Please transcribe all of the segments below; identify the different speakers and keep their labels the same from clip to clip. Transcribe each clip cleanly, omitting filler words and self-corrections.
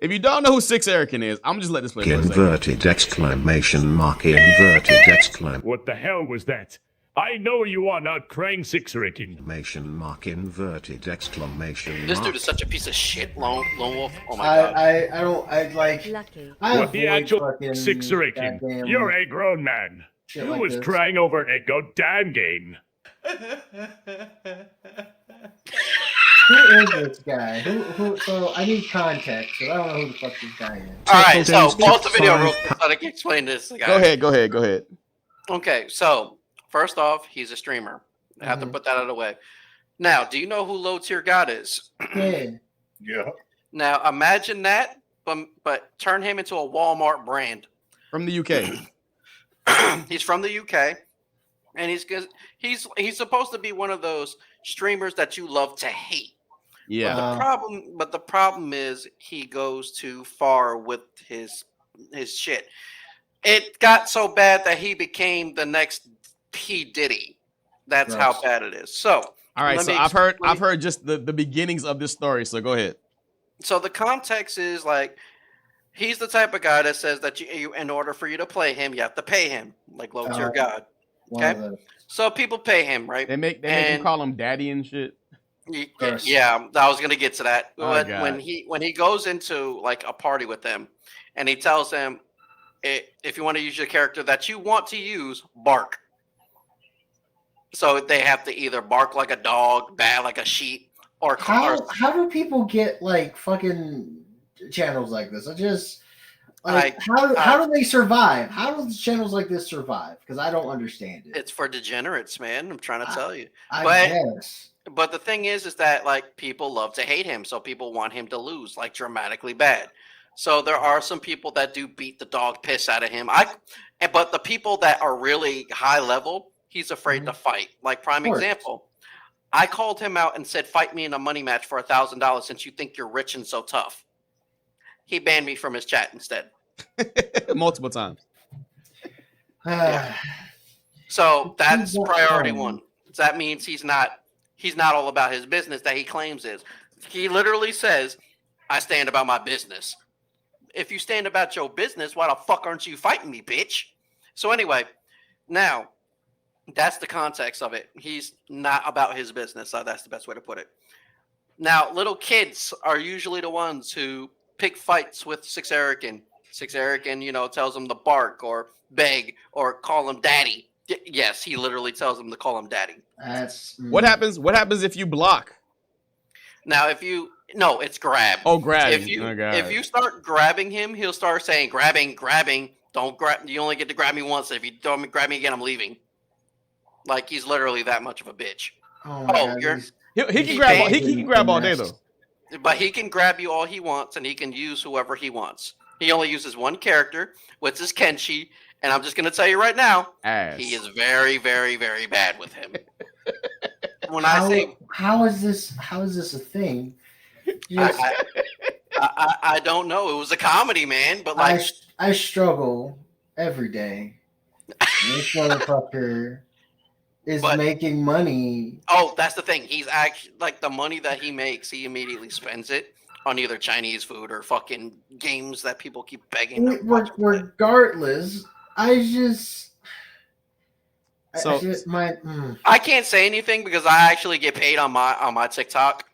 Speaker 1: If you don't know who Six Arakin is, I'm just let this play for a second.
Speaker 2: Inverted exclamation mark. Inverted exclamation.
Speaker 3: What the hell was that? I know you are not crying Six Arakin.
Speaker 2: Mark. Inverted exclamation
Speaker 4: This
Speaker 2: mark.
Speaker 4: dude is such a piece of shit, Lone Wolf. Oh my god.
Speaker 5: I don't. I like.
Speaker 6: Lucky.
Speaker 5: I
Speaker 3: What the
Speaker 5: avoid
Speaker 3: actual
Speaker 5: fucking
Speaker 3: Six Arakin?
Speaker 5: goddamn
Speaker 3: You're a grown man.
Speaker 5: shit
Speaker 3: Who
Speaker 5: like
Speaker 3: was
Speaker 5: this.
Speaker 3: crying over a goddamn game?
Speaker 5: Who is this guy? Who? So I need context. So I don't know who the fuck this guy is.
Speaker 4: All right, so
Speaker 2: Games
Speaker 4: pause the
Speaker 2: took
Speaker 4: video
Speaker 2: 5
Speaker 4: real quick so I can explain this. Guy.
Speaker 1: Go ahead.
Speaker 4: Okay, so first off, he's a streamer. I have to put that out of the way. Now, do you know who Low Tier God is?
Speaker 5: Yeah.
Speaker 3: Yeah.
Speaker 4: Now, imagine that, but turn him into a Walmart brand.
Speaker 1: From the UK.
Speaker 4: He's from the UK, and he's supposed to be one of those streamers that you love to hate.
Speaker 1: Yeah.
Speaker 4: The problem is he goes too far with his shit. It got so bad that he became the next P Diddy. That's how bad it is. So,
Speaker 1: all right. So I've heard just the beginnings of this story. So go ahead. So
Speaker 4: the context is like he's the type of guy that says that you in order for you to play him, you have to pay him, like Low Tier God. Okay. So people pay him, right?
Speaker 1: They make him call him daddy and shit.
Speaker 4: Yeah, I was gonna get to that.
Speaker 1: Oh,
Speaker 4: when he goes into like a party with them, and he tells them, if you want to use your character that you want to use, bark. So they have to either bark like a dog, baa like a sheep, or
Speaker 5: how do people get like fucking channels like this? I just how do they survive? How do channels like this survive? Because I don't understand it.
Speaker 4: It's for degenerates, man. I'm trying to tell you.
Speaker 5: I guess.
Speaker 4: But the thing is that like people love to hate him, so people want him to lose, like dramatically bad. So there are some people that do beat the dog piss out of him. But the people that are really high level, he's afraid to fight. Like prime example, I called him out and said, "Fight me in a money match for $1,000 since you think you're rich and so tough." He banned me from his chat instead.
Speaker 1: Multiple times.
Speaker 4: Yeah. So that's priority one. So that means he's not all about his business that he claims is. He literally says, "I stand about my business." If you stand about your business, why the fuck aren't you fighting me, bitch? So anyway, now that's the context of it. He's not about his business. So that's the best way to put it. Now, little kids are usually the ones who pick fights with Six Arakin. Six Arakin, tells them to bark or beg or call him daddy. Yes, he literally tells them to call him daddy.
Speaker 1: What happens? What happens if you block?
Speaker 4: Now, it's grab.
Speaker 1: Oh, grab.
Speaker 4: If you start grabbing him, he'll start saying grabbing. Don't grab. You only get to grab me once. If you don't grab me again, I'm leaving. Like he's literally that much of a bitch.
Speaker 1: He can grab all day though.
Speaker 4: But he can grab you all he wants, and he can use whoever he wants. He only uses one character, which is Kenshi, and I'm just going to tell you right now, he is very, very, very bad with him.
Speaker 5: How is this a thing?
Speaker 4: I don't know. It was a comedy, man. But like,
Speaker 5: I struggle every day. This motherfucker is making money.
Speaker 4: Oh, that's the thing. He's actually like the money that he makes, he immediately spends it on either Chinese food or fucking games that people keep begging.
Speaker 5: Regardless, I can't
Speaker 4: say anything because I actually get paid on my TikTok.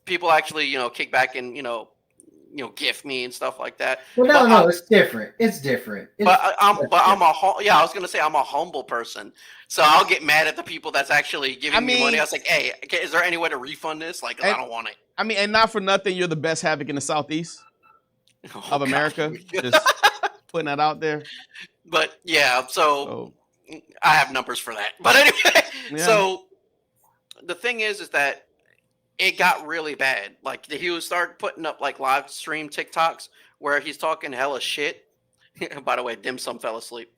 Speaker 4: People actually, kick back and gift me and stuff like that.
Speaker 5: Well, no, it's different. It's different.
Speaker 4: I was gonna say I'm a humble person, so I'll get mad at the people that's actually giving me money. I was like, hey, is there any way to refund this? Like, I don't want it.
Speaker 1: I mean, and not for nothing, you're the best havoc in the southeast of America. Just putting that out there.
Speaker 4: But yeah, so I have numbers for that. But anyway, so the thing is that it got really bad. Like he would start putting up like live stream TikToks where he's talking hella shit. By the way, Dim Sum fell asleep.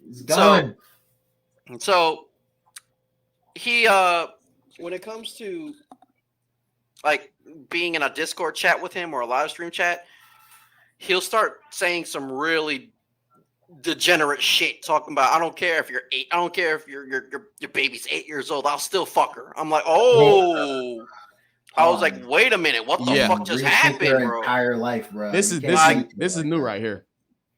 Speaker 5: It's done.
Speaker 4: So he when it comes to like being in a Discord chat with him or a live stream chat, he'll start saying some really degenerate shit, talking about I don't care if you're 8, I don't care if your baby's 8 years old, I'll still fuck her. I'm like, I was like, wait a minute, what the fuck just happened, bro?
Speaker 5: Entire life, bro.
Speaker 1: This is new right here.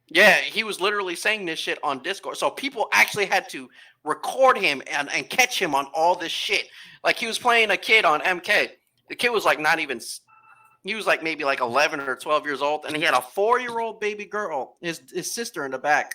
Speaker 4: Yeah, he was literally saying this shit on Discord. So people actually had to record him and catch him on all this shit. Like he was playing a kid on MK. The kid was like he was like maybe like 11 or 12 years old, and he had a 4-year-old baby girl, his sister in the back.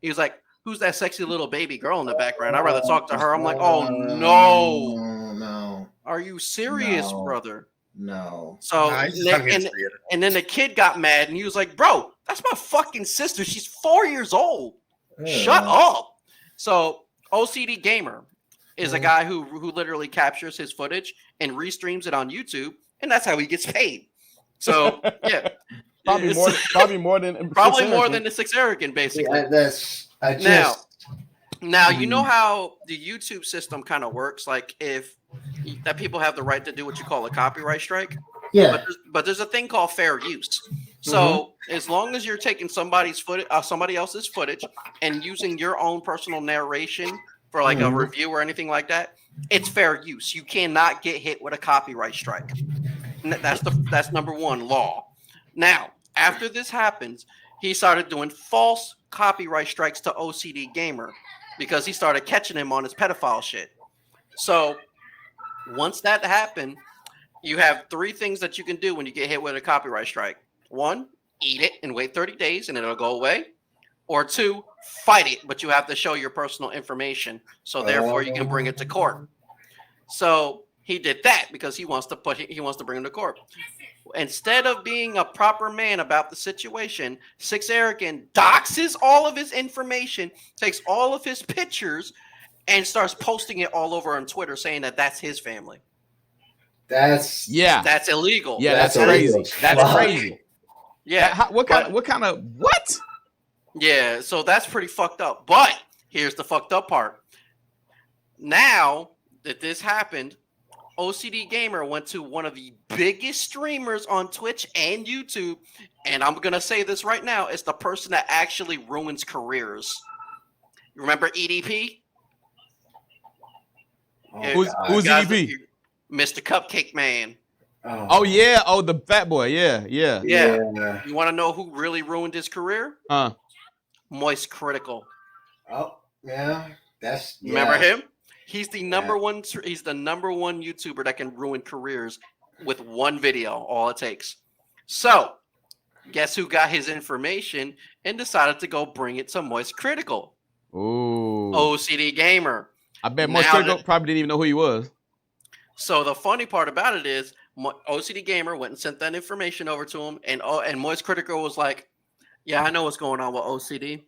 Speaker 4: He was like, who's that sexy little baby girl in the background? I'd rather talk to her. I'm like, oh no. Are you serious, brother?
Speaker 5: No.
Speaker 4: So and then the kid got mad and he was like, bro, that's my fucking sister. She's 4 years old. Shut up. So OCD Gamer is a guy who literally captures his footage and restreams it on YouTube, and that's how he gets paid. So yeah. probably more than the 6 Arakin, basically. Yeah, Now you know how the YouTube system kind of works, like if that people have the right to do what you call a copyright strike.
Speaker 5: Yeah.
Speaker 4: But there's a thing called fair use. So as long as you're taking somebody else's footage and using your own personal narration for like a review or anything like that, it's fair use. You cannot get hit with a copyright strike. That's number one law. Now, after this happens, he started doing false copyright strikes to OCD Gamer because he started catching him on his pedophile shit. So once that happened, you have 3 things that you can do when you get hit with a copyright strike. 1, eat it and wait 30 days and it'll go away. Or 2, fight it, but you have to show your personal information. So therefore you can bring it to court. So he did that because he wants to bring him to court. Instead of being a proper man about the situation, 6 Arakin doxes all of his information, takes all of his pictures, and starts posting it all over on Twitter saying that that's his family. That's illegal.
Speaker 1: Yeah, that's crazy. That's crazy.
Speaker 4: Yeah.
Speaker 1: What kind of what?
Speaker 4: Yeah, so that's pretty fucked up. But here's the fucked up part. Now that this happened, OCD Gamer went to one of the biggest streamers on Twitch and YouTube, and I'm gonna say this right now: it's the person that actually ruins careers. You remember EDP?
Speaker 1: Who's EDP?
Speaker 4: Mr. Cupcake Man.
Speaker 1: Oh yeah, the fat boy. Yeah.
Speaker 4: You want to know who really ruined his career? Moist Critical.
Speaker 5: Oh yeah,
Speaker 4: remember him? He's the number one. He's the number one YouTuber that can ruin careers with one video. All it takes. So, guess who got his information and decided to go bring it to Moist Critical?
Speaker 1: Ooh,
Speaker 4: OCD Gamer.
Speaker 1: I bet Moist Critical probably didn't even know who he was.
Speaker 4: So the funny part about it is, OCD Gamer went and sent that information over to him, and Moist Critical was like, "Yeah, I know what's going on with OCD.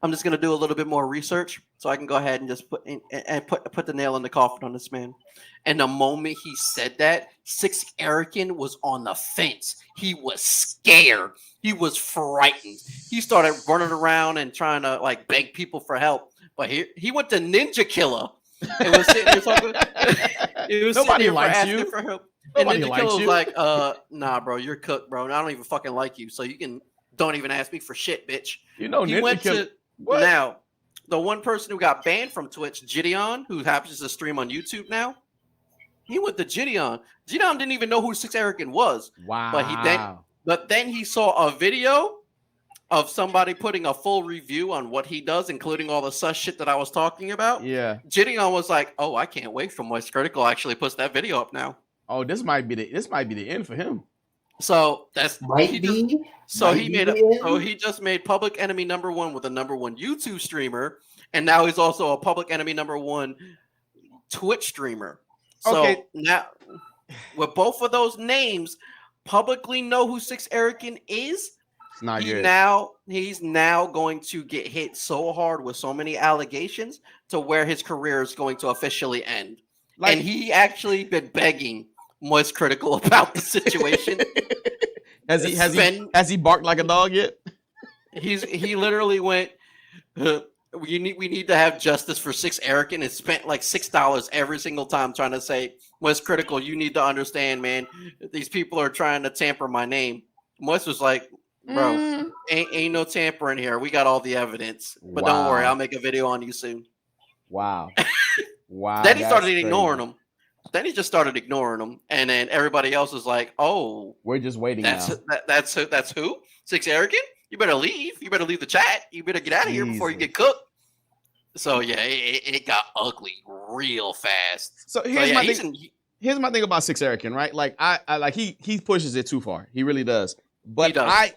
Speaker 4: I'm just gonna do a little bit more research so I can go ahead and just put the nail in the coffin on this man." And the moment he said that, 6 Arakin was on the fence. He was scared. He was frightened. He started running around and trying to like beg people for help. But he went to Ninja Killer and was sitting there talking.
Speaker 1: Nobody likes you.
Speaker 4: For help. And Ninja Killer was like, nah, bro, you're cooked, bro. And I don't even fucking like you. So you can don't even ask me for shit, bitch.
Speaker 1: You know,
Speaker 4: he went to now the one person who got banned from Twitch, Gideon, who happens to stream on YouTube now. He went to Gideon. Gideon didn't even know who 6 Arakin was.
Speaker 1: Wow.
Speaker 4: But then he saw a video of somebody putting a full review on what he does, including all the sus shit that I was talking about.
Speaker 1: Yeah.
Speaker 4: Gideon was like, "Oh, I can't wait for Moist Critical actually puts that video up now."
Speaker 1: Oh, this might be the end for him.
Speaker 4: So that's
Speaker 5: he
Speaker 4: just made public enemy number 1 with a number 1 YouTube streamer, and now he's also a public enemy number 1 Twitch streamer. So now with both of those names, publicly know who 6 Arakin is.
Speaker 1: It's not good.
Speaker 4: He's now going to get hit so hard with so many allegations to where his career is going to officially end. And he actually been begging Moist Critical about the situation.
Speaker 1: Has he barked like a dog yet?
Speaker 4: He literally went, we need to have justice for 6 Arakin, and spent like $6 every single time trying to say, Moist Critical, you need to understand, man. These people are trying to tamper my name. Moist was like, bro, ain't no tampering here. We got all the evidence. But don't worry, I'll make a video on you soon.
Speaker 1: Wow. Wow.
Speaker 4: Then he started ignoring him. Then he just started ignoring him, and then everybody else was like, "Oh,
Speaker 1: We're just waiting
Speaker 4: that's
Speaker 1: now.
Speaker 4: that's who? Six Arakin? You better leave. You better leave the chat. You better get out of here before you
Speaker 1: Jesus.
Speaker 4: get cooked." So yeah, it got ugly real fast.
Speaker 1: So here's my thing about Six Arakin, right? Like I like he pushes it too far. He really does. But
Speaker 4: He does.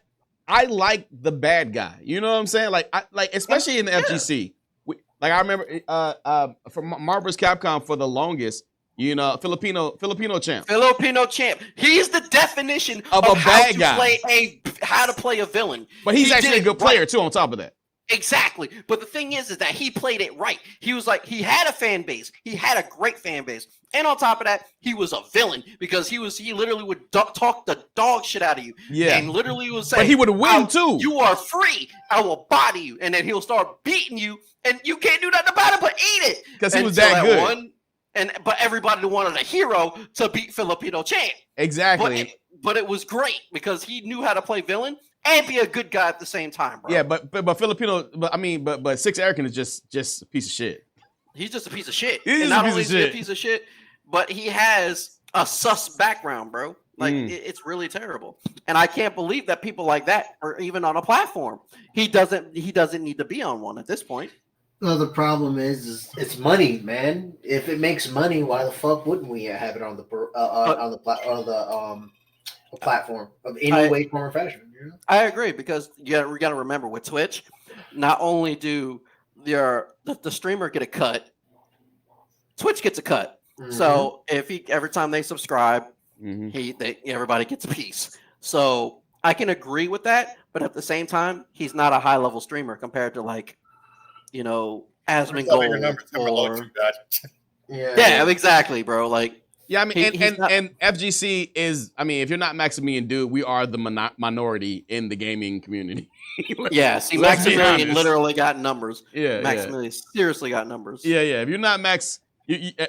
Speaker 1: I like the bad guy. You know what I'm saying? Like especially in the FGC. Like I remember from Marvel's Capcom for the longest, you know, Filipino champ.
Speaker 4: Filipino champ. He's the definition
Speaker 1: Of a
Speaker 4: how
Speaker 1: bad
Speaker 4: to
Speaker 1: guy.
Speaker 4: how to play a villain.
Speaker 1: But he's
Speaker 4: He
Speaker 1: actually
Speaker 4: did
Speaker 1: a good
Speaker 4: it right.
Speaker 1: player too. On top of that,
Speaker 4: Exactly. But the thing is that he played it right. He was like, he had a fan base. He had a great fan base. And on top of that, he was a villain because he literally would talk the dog shit out of you.
Speaker 1: yeah.
Speaker 4: And literally would say,
Speaker 1: But he would win too.
Speaker 4: You are free. I will body you. And then he'll start beating you. And you can't do nothing about it but eat it.
Speaker 1: Because he was
Speaker 4: Until
Speaker 1: that good.
Speaker 4: but everybody wanted a hero to beat Filipino champ.
Speaker 1: Exactly.
Speaker 4: But it was great because he knew how to play villain and be a good guy at the same time, bro.
Speaker 1: Yeah, but Filipino, but Six Arakin is just a piece of shit.
Speaker 4: He's just a piece of shit.
Speaker 1: He's
Speaker 4: And
Speaker 1: just
Speaker 4: not
Speaker 1: a
Speaker 4: only
Speaker 1: piece
Speaker 4: is
Speaker 1: of
Speaker 4: he a
Speaker 1: shit.
Speaker 4: piece of shit, but he has a sus background, bro. Like it's really terrible. And I can't believe that people like that are even on a platform. He doesn't need to be on one at this point.
Speaker 5: No, the problem is it's money, man. If it makes money, why the fuck wouldn't we have it on the platform of any way, form, or fashion? You know?
Speaker 4: I agree because we got to remember with Twitch, not only do the streamer get a cut, Twitch gets a cut.
Speaker 5: Mm-hmm.
Speaker 4: So if every time they subscribe,
Speaker 1: Mm-hmm.
Speaker 4: everybody gets a piece. So I can agree with that, but at the same time, he's not a high level streamer compared to Asmongold or yeah, exactly, bro. Like
Speaker 1: yeah, I mean, and FGC is, I mean, if you're not Maximilian, dude, we are the minority in the gaming community.
Speaker 4: Yeah, see,
Speaker 1: Let's be
Speaker 4: Maximilian
Speaker 1: honest.
Speaker 4: literally got numbers.
Speaker 1: Yeah,
Speaker 4: Maximilian seriously got numbers.
Speaker 1: Yeah. If you're not Max,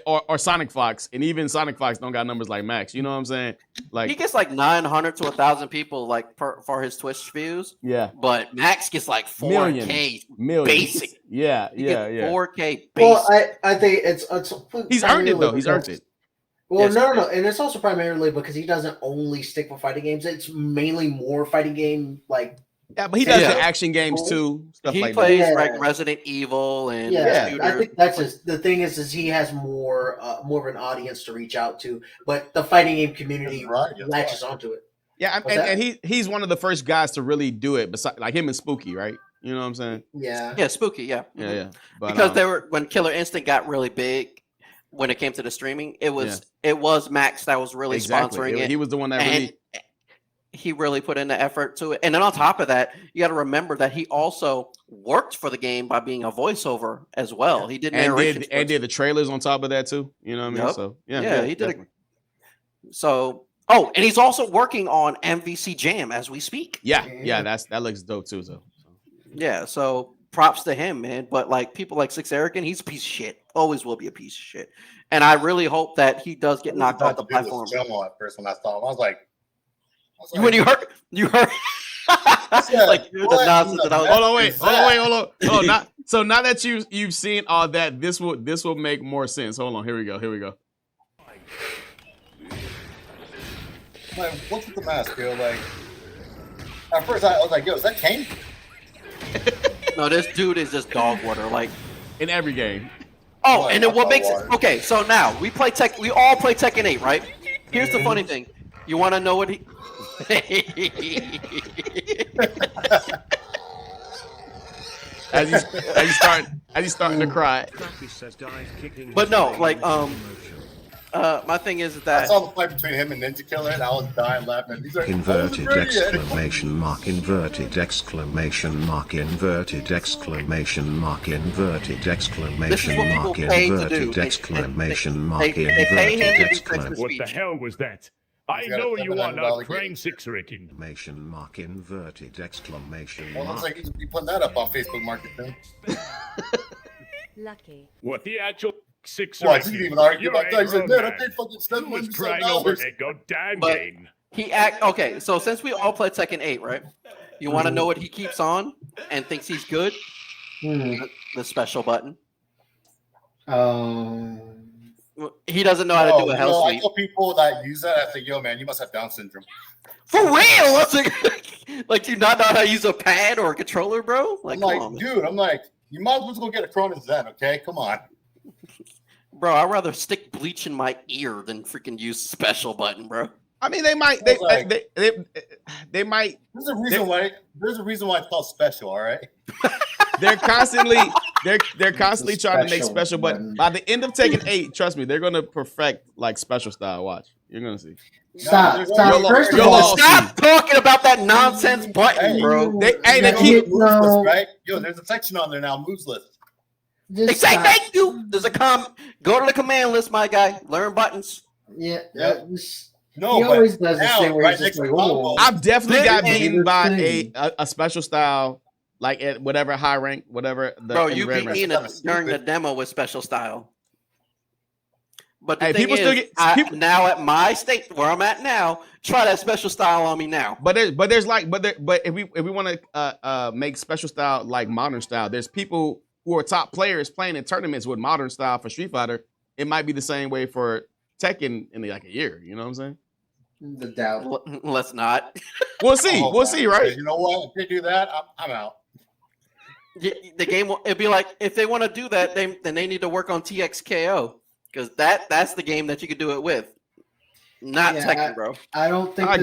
Speaker 1: or Sonic Fox, and even Sonic Fox don't got numbers like Max. You know what I'm saying? Like
Speaker 4: he gets like 900 to 1,000 people like for his Twitch views.
Speaker 1: Yeah,
Speaker 4: but Max gets like 4K basic.
Speaker 1: Yeah.
Speaker 4: 4K basic.
Speaker 5: Well, I think it's
Speaker 1: he's earned it though. He's earned it.
Speaker 5: Well, yes. No, and it's also primarily because he doesn't only stick with fighting games. It's mainly more fighting game like.
Speaker 1: Yeah, but he does the action games too. Stuff
Speaker 4: he
Speaker 1: like
Speaker 4: plays
Speaker 1: that.
Speaker 4: like Resident Evil and
Speaker 5: I think that's the thing is he has more of an audience to reach out to, but the fighting game community latches onto it.
Speaker 1: Yeah, and he's one of the first guys to really do it. Besides, like him and Spooky, right? You know what I'm saying?
Speaker 5: Yeah,
Speaker 4: Spooky, yeah.
Speaker 1: But,
Speaker 4: because they were when Killer Instinct got really big. When it came to the streaming, it was Max that was really sponsoring it.
Speaker 1: He was the one that really.
Speaker 4: He really put in the effort to it. And then on top of that, you got to remember that he also worked for the game by being a voiceover as well. He did narration.
Speaker 1: And did the trailers on top of that too. You know what I mean? So
Speaker 4: he did. And he's also working on MVC Jam as we speak.
Speaker 1: Yeah, that looks dope too. So
Speaker 4: yeah, so props to him, man. But like people like Six Arakin, he's a piece of shit. Always will be a piece of shit. And I really hope that he does get knocked off the platform.
Speaker 6: At first when I saw him, I was like,
Speaker 4: when you heard like the nonsense that I was.
Speaker 1: Hold on. So now that you've seen all that, this will make more sense. Hold on, here we go.
Speaker 6: Like, what's with the mask, yo? Like, at first I was like, yo, is that Kane?
Speaker 4: No, this dude is just dog water, like
Speaker 1: in every game.
Speaker 4: Oh, and then what makes it okay? So now we all play Tekken 8, right? Here's the funny thing. You want to know what he?
Speaker 1: as you starting to cry.
Speaker 4: But no, like my thing is that
Speaker 6: I saw the fight between him and Ninja Killer, and I was dying laughing. These are
Speaker 2: inverted exclamation mark, inverted exclamation mark, inverted exclamation mark, inverted exclamation mark, inverted exclamation mark, inverted exclamation.
Speaker 3: What the hell was that? I know you are not crying Six Arakin.
Speaker 2: Exclamation mark, inverted exclamation
Speaker 6: well,
Speaker 2: mark.
Speaker 6: looks like you should be putting that up on Facebook Market then.
Speaker 7: Lucky.
Speaker 3: What the actual Six Arakin?
Speaker 6: Well, he didn't even argue about that. He said, man, I paid fucking
Speaker 3: $7 was crying over a goddamn game.
Speaker 4: Okay, so since we all play Tekken 8, right? You want to know what he keeps on and thinks he's good? The special button. He doesn't know how to do a hell
Speaker 6: I
Speaker 4: sweep.
Speaker 6: tell people that use that, I think, yo, man, you must have Down syndrome.
Speaker 4: For real? That's like, do you not know how to use a pad or a controller, bro?
Speaker 6: I'm like, dude, you might as well go get a Cronus Zen, okay? Come on.
Speaker 4: Bro, I'd rather stick bleach in my ear than freaking use special button, bro.
Speaker 1: I mean, they might. They might.
Speaker 6: There's a reason why it's called special. All right.
Speaker 1: They're constantly trying to make special, but by the end of Tekken 8, trust me, they're gonna perfect like special style. Watch, you're gonna see.
Speaker 5: Stop.
Speaker 1: First of all,
Speaker 4: stop talking about that nonsense button, bro.
Speaker 1: They keep
Speaker 6: moves list, right? Yo, there's a section on there now, moves list.
Speaker 4: They say thank you. There's a go to the command list, my guy. Learn buttons.
Speaker 5: Yeah.
Speaker 6: No,
Speaker 5: he always does this thing where
Speaker 6: right
Speaker 5: he's just like,
Speaker 1: I've definitely got beaten by
Speaker 5: thing.
Speaker 1: a special style, like at whatever high rank, whatever.
Speaker 4: Bro, you beat me during the demo with special style. But the thing
Speaker 1: people
Speaker 4: is,
Speaker 1: still get
Speaker 4: now at my state where I'm at now, try that special style on me now.
Speaker 1: But if we want to make special style like modern style, there's people who are top players playing in tournaments with modern style for Street Fighter. It might be the same way for Tekken in like a year. You know what I'm saying?
Speaker 5: The doubt.
Speaker 4: Let's not.
Speaker 1: We'll see. We'll see, right?
Speaker 6: You know what? If they do that, I'm out.
Speaker 4: The game will. It'd be like if they want to do that, then they need to work on TXKO because that's the game that you could do it with. Not Tekken, bro.
Speaker 5: I don't think
Speaker 1: I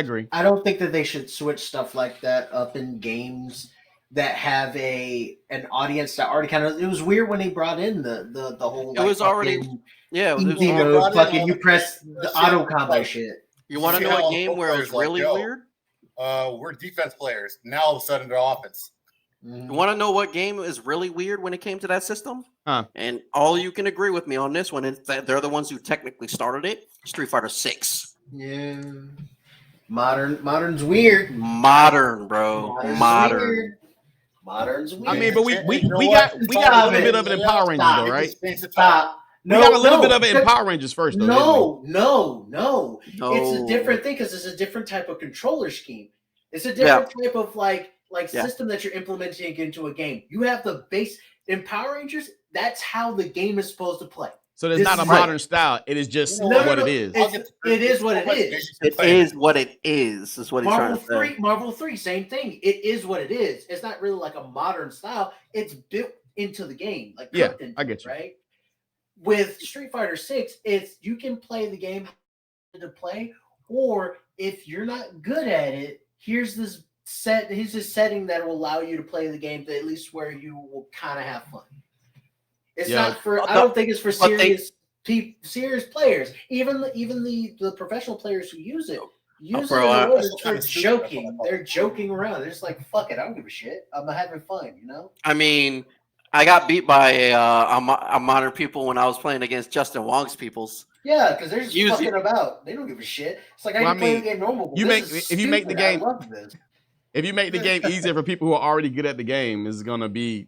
Speaker 1: agree.
Speaker 5: I don't think that they should switch stuff like that up in games that have an audience that already kind of. It was weird when they brought in the whole.
Speaker 4: It was already. Yeah,
Speaker 5: easy mode. Fucking you press the auto combo shit.
Speaker 4: You want to know a game where it was really weird?
Speaker 6: We're defense players. Now all of a sudden they're offense.
Speaker 4: You want to know what game is really weird when it came to that system?
Speaker 1: Huh.
Speaker 4: And all you can agree with me on this one is that they're the ones who technically started it. Street Fighter 6.
Speaker 5: Yeah. Modern's weird.
Speaker 4: Modern, bro. Modern.
Speaker 5: Modern's weird.
Speaker 1: I mean, but we got a little bit of it in Power Rangers, though, right?
Speaker 5: Stop.
Speaker 1: We got a little bit of it in Power Rangers first, though.
Speaker 5: No. It's a different thing because it's a different type of controller scheme. It's a different type of system that you're implementing into a game. You have the base in Power Rangers. That's how the game is supposed to play.
Speaker 1: So there's not a modern style. It is just what it is.
Speaker 5: It is what it is.
Speaker 4: It is what it is. Is what he's trying to say.
Speaker 5: Marvel 3, same thing. It is what it is. It's not really like a modern style. It's built into the game. Like
Speaker 1: I get you.
Speaker 5: Right? With Street Fighter 6, it's you can play the game to play, or if you're not good at it, here's this setting that will allow you to play the game to at least where you will kind of have fun. It's not for. I don't think it's for serious players. Even the professional players who use it they're joking. They're joking around. They're just like, fuck it, I don't give a shit. I'm having fun, you know.
Speaker 4: I mean, I got beat by a modern people when I was playing against Justin Wong's peoples.
Speaker 5: Yeah, because they're just fucking about. They don't give a shit. It's like I play the game normal.
Speaker 1: If you make the game easier for people who are already good at the game, it's gonna be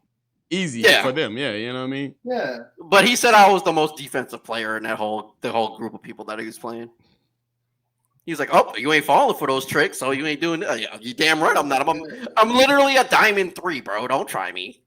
Speaker 1: easy for them. Yeah, you know what I mean?
Speaker 5: Yeah.
Speaker 4: But he said I was the most defensive player in the whole group of people that he was playing. He's like, "Oh, you ain't falling for those tricks, so you ain't doing it." Yeah, you damn right I'm not. I'm literally a diamond 3, bro. Don't try me.